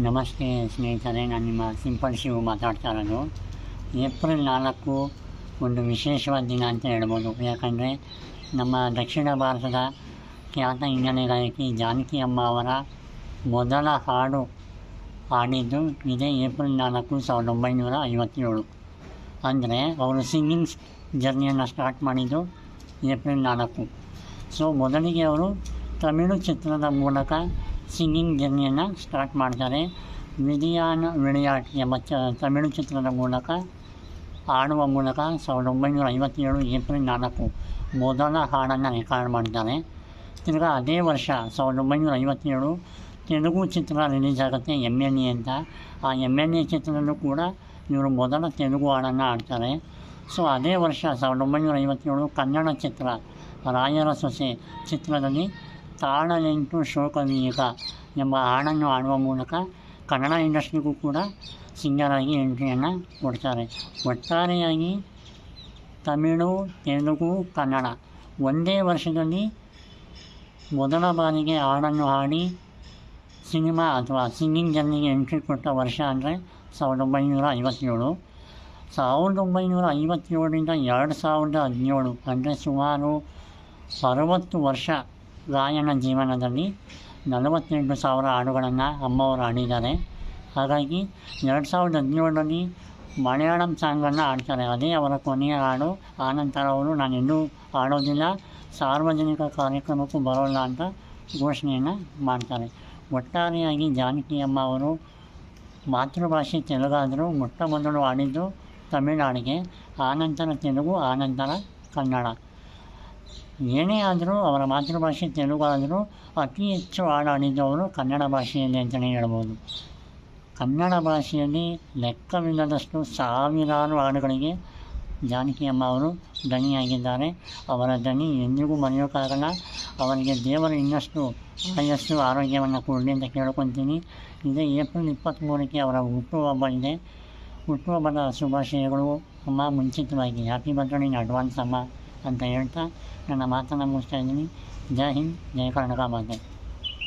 ನಮಸ್ತೆ ಸ್ನೇಹಿತರೆ, ನಾನು ನಿಮ್ಮ ಸಿಂಪಲ್ ಶಿವು ಮಾತಾಡ್ತಾ ಇರೋದು. ಏಪ್ರಿಲ್ 4 ಒಂದು ವಿಶೇಷವಾದ ದಿನ ಅಂತ ಹೇಳ್ಬೋದು. ಯಾಕಂದರೆ ನಮ್ಮ ದಕ್ಷಿಣ ಭಾರತದ ಖ್ಯಾತ ಹಿನ್ನೆಲೆ ಗಾಯಕಿ ಜಾನಕಿ ಅಮ್ಮ ಅವರ ಮೊದಲ ಹಾಡು ಹಾಡಿದ್ದು ಇದೇ ಏಪ್ರಿಲ್ 4, 1957. ಅಂದರೆ ಅವರು ಸಿಂಗಿಂಗ್ ಜರ್ನಿಯನ್ನು ಸ್ಟಾರ್ಟ್ ಮಾಡಿದ್ದು ಏಪ್ರಿಲ್ 4. ಸೊ ಮೊದಲಿಗೆ ಅವರು ತಮಿಳು ಚಿತ್ರದ ಮೂಲಕ ಸಿಂಗಿಂಗ್ ಜರ್ನಿಯನ್ನು ಸ್ಟಾರ್ಟ್ ಮಾಡ್ತಾರೆ. ವಿಧಿಯಾನ ವಿಳಿಯಾಟ್ ಎಂಬ ತಮಿಳು ಚಿತ್ರದ ಮೂಲಕ ಹಾಡುವ ಮೂಲಕ 1957 ಏಪ್ರಿಲ್ 4 ಮೊದಲ ಹಾಡನ್ನು ರೆಕಾರ್ಡ್ ಮಾಡ್ತಾರೆ. ತಿರ್ಗಿ ಅದೇ ವರ್ಷ 1957 ತೆಲುಗು ಚಿತ್ರ ರಿಲೀಸ್ ಆಗುತ್ತೆ, MNA ಅಂತ. ಆ MNA ಚಿತ್ರದಲ್ಲೂ ಕೂಡ ಇವರು ಮೊದಲ ತೆಲುಗು ಹಾಡನ್ನು ಹಾಡ್ತಾರೆ. ಸೊ ಅದೇ ವರ್ಷ 1957 ಕನ್ನಡ ಚಿತ್ರ ರಾಯರ ಸೊಸೆ ಚಿತ್ರದಲ್ಲಿ ತಾಳಲೆಂಟು ಶೋಕವೀಗ ಎಂಬ ಹಾಡನ್ನು ಹಾಡುವ ಮೂಲಕ ಕನ್ನಡ ಇಂಡಸ್ಟ್ರಿಗೂ ಕೂಡ ಸಿಂಗರಾಗಿ ಎಂಟ್ರಿಯನ್ನು ಕೊಡ್ತಾರೆ. ಒಟ್ಟಾರೆಯಾಗಿ ತಮಿಳು, ತೆಲುಗು, ಕನ್ನಡ ಒಂದೇ ವರ್ಷದಲ್ಲಿ ಮೊದಲ ಬಾರಿಗೆ ಹಾಡನ್ನು ಹಾಡಿ ಸಿನಿಮಾ ಅಥವಾ ಸಿಂಗಿಂಗ್ ಜರ್ನಿಗೆ ಎಂಟ್ರಿ ಕೊಟ್ಟ ವರ್ಷ ಅಂದರೆ 1957. 1957ರಿಂದ 2017 ಅಂದರೆ ಸುಮಾರು 60 ವರ್ಷ ಗಾಯನ ಜೀವನದಲ್ಲಿ 48,000 ಹಾಡುಗಳನ್ನು ಅಮ್ಮವರು ಹಾಡಿದ್ದಾರೆ. ಹಾಗಾಗಿ 2017ರಲ್ಲಿ ಮಲಯಾಳಂ ಸಾಂಗನ್ನು ಹಾಡ್ತಾರೆ. ಅದೇ ಅವರ ಕೊನೆಯ ಹಾಡು. ಆನಂತರ ಅವರು ನಾನೆಲ್ಲೂ ಹಾಡೋದಿಲ್ಲ, ಸಾರ್ವಜನಿಕ ಕಾರ್ಯಕ್ರಮಕ್ಕೂ ಬರೋಲ್ಲ ಅಂತ ಘೋಷಣೆಯನ್ನು ಮಾಡ್ತಾರೆ. ಒಟ್ಟಾರೆಯಾಗಿ ಜಾನಕಿ ಅಮ್ಮ ಅವರು ಮಾತೃಭಾಷೆ ತೆಲುಗಾದರೂ ಮೊಟ್ಟ ಮೊದಲು ಹಾಡಿದ್ದು ತಮಿಳ್ನಾಡಿಗೆ, ಆನಂತರ ತೆಲುಗು, ಆನಂತರ ಕನ್ನಡ. ಏನೇ ಆದರೂ ಅವರ ಮಾತೃಭಾಷೆ ತೆಲುಗು ಆದರೂ ಅತಿ ಹೆಚ್ಚು ಹಾಡು ಹಾಡಿದ್ದವರು ಕನ್ನಡ ಭಾಷೆಯಲ್ಲಿ ಅಂತಲೇ ಹೇಳ್ಬೋದು. ಕನ್ನಡ ಭಾಷೆಯಲ್ಲಿ ಲೆಕ್ಕವಿಲ್ಲದಷ್ಟು ಸಾವಿರಾರು ಹಾಡುಗಳಿಗೆ ಜಾನಕಿ ಅಮ್ಮ ಅವರು ದನಿಯಾಗಿದ್ದಾರೆ. ಅವರ ದನಿ ಎಂದಿಗೂ ಮರೆಯೋಕ್ಕಾಗಲ್ಲ. ಅವರಿಗೆ ದೇವರು ಇನ್ನಷ್ಟು ಆಯಸ್ಸು ಆರೋಗ್ಯವನ್ನು ಕೊಡಲಿ ಅಂತ ಕೇಳ್ಕೊತೀನಿ. ಇದೇ ಏಪ್ರಿಲ್ 23ಕ್ಕೆ ಅವರ ಹುಟ್ಟುಹಬ್ಬ ಇದೆ. ಹುಟ್ಟುಹಬ್ಬದ ಶುಭಾಶಯಗಳು ಅಮ್ಮ. ಮುಂಚಿತವಾಗಿ ಹ್ಯಾಪಿ ಬರ್ತ್ಡೇ ಇನ್ ಅಡ್ವಾನ್ಸ್ ಅಮ್ಮ ಅಂತ ಹೇಳ್ತಾ ನನ್ನ ಮಾತನ್ನು ಮುಗಿಸ್ತಾ ಇದ್ದೀನಿ. ಜೈ ಹಿಂದ್, ಜೈ ಕರ್ನಾಟಕ ಮಾತೆ.